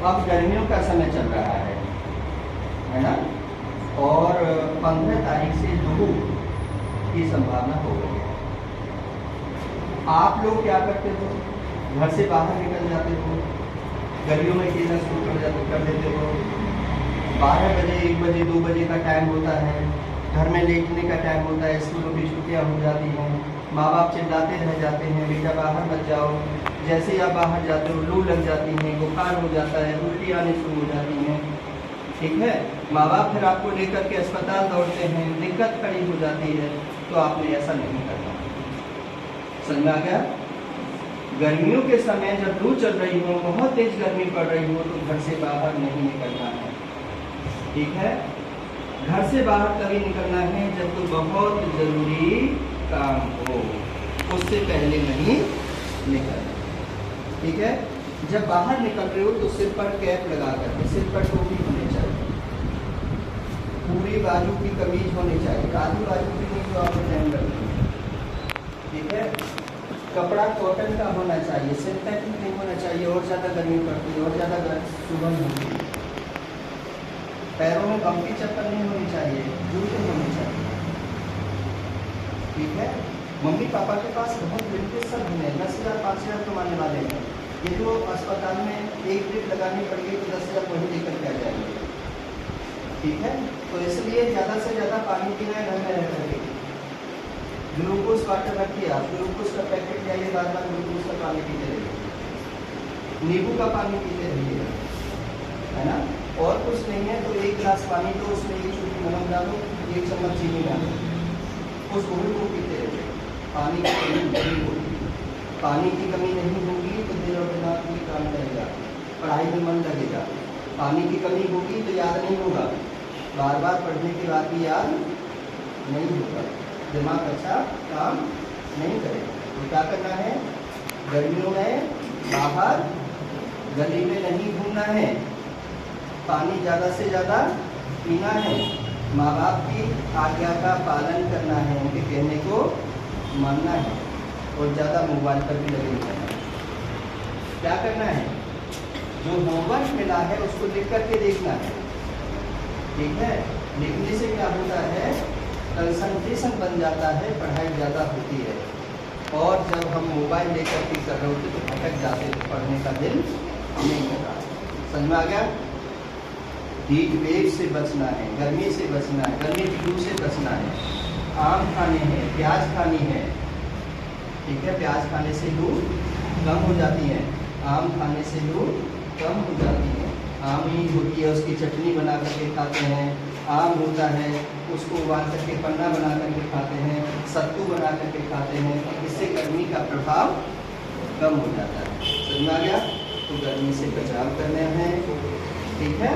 अब गर्मियों का समय चल रहा है ना, और 15 तारीख से लू की संभावना हो गई है। आप लोग क्या करते हो, घर से बाहर निकल जाते हो, गलियों में खेलना शुरू कर देते हो। 12 बजे, 1 बजे, 2 बजे का टाइम होता है, घर में लेटने का टाइम होता है, स्कूलों की छुट्टियाँ हो जाती हैं, माँ बाप चिल्लाते रह जाते हैं, बेटा बाहर मत जाओ। जैसे ही आप बाहर जाते हो लू लग जाती है, बुखार हो जाता है, उल्टी आने शुरू हो जाती हैं, ठीक है। माँ बाप फिर आपको लेकर के अस्पताल दौड़ते हैं, दिक्कत खड़ी हो जाती है। तो आपने ऐसा नहीं करना। समझ में आ गया? गर्मियों के समय जब लू चल रही हो, बहुत तेज गर्मी पड़ रही हो, तो घर से बाहर नहीं निकलना है, ठीक है। घर से बाहर तभी निकलना है जब कोई बहुत जरूरी काम हो, उससे पहले नहीं निकलना, ठीक है। जब बाहर निकल रहे हो तो सिर पर कैप लगा कर, सिर पर टोपी होनी चाहिए, पूरी बाजू की कमीज होनी चाहिए, आधी बाजू की नहीं तो आप ध्यान रखें, ठीक है। कपड़ा कॉटन का होना चाहिए, सिंथेटिक नहीं होना चाहिए, और ज़्यादा गर्मी पड़ती है, और ज़्यादा सुगंध होती है। पैरों में बम्पी चप्पल नहीं होनी चाहिए, जूते होने चाहिए, ठीक है। मम्मी पापा के पास बहुत लिमिटेड सब हैं, 10,000 5,000 कमाने वाले हैं। ये जो अस्पताल में एक ट्रिप लगानी पड़ेगी तो 10,000 वही लेकर के आ जाएंगे, ठीक है। तो इसलिए ज़्यादा से ज़्यादा पानी पीना है, घर में रह करके। ग्लूकोज वाटर रखिए, आप ग्लूकोज का पैकेट लाइए, बार बार ग्लूकोज का पानी पीते रहिए, नींबू का पानी पीते रहिए, है ना। और कुछ नहीं है तो 1 गिलास पानी तो उसमें 1 चुटकी नमक डालो, 1 चम्मच चीनी डालो, उस घोल को पीते रहिए। पानी की कमी नहीं होगी, पानी की कमी नहीं होगी तो दिल और दिमाग भी काम करेगा, पढ़ाई में मन लगेगा। पानी की कमी होगी तो याद नहीं होगा, बार बार पढ़ने के बाद भी याद नहीं होगा, दिमाग अच्छा काम नहीं करेगा। तो क्या करना है, गर्मियों में बाहर गली में नहीं घूमना है, पानी ज़्यादा से ज़्यादा पीना है, माँ बाप की आज्ञा का पालन करना है, उनके कहने को मानना है, और ज़्यादा मोबाइल पर भी लगे रहना है। क्या करना है, जो होमवर्क मिला है उसको लिख करके देखना है, ठीक है। लिखने से क्या होता है, कंसंट्रेशन बन जाता है, पढ़ाई ज़्यादा होती है। और जब हम मोबाइल लेकर के कर रहे होते तो भटक जाते, तो पढ़ने का दिल नहीं होता। समझ में आ गया? हीट वेव से बचना है, गर्मी से बचना है, गर्मी की लू से बचना है। आम खाने हैं, प्याज खानी है, ठीक है। प्याज खाने से लू कम हो जाती है, आम खाने से लू कम हो जाती है। आम ही होती है, उसकी चटनी बना करके खाते हैं, आम होता है उसको उबाल करके पन्ना बना करके खाते हैं, सत्तू बना करके खाते हैं, इससे गर्मी का प्रभाव कम हो जाता है। समझ में आ गया? तो गर्मी से बचाव करना है, ठीक है।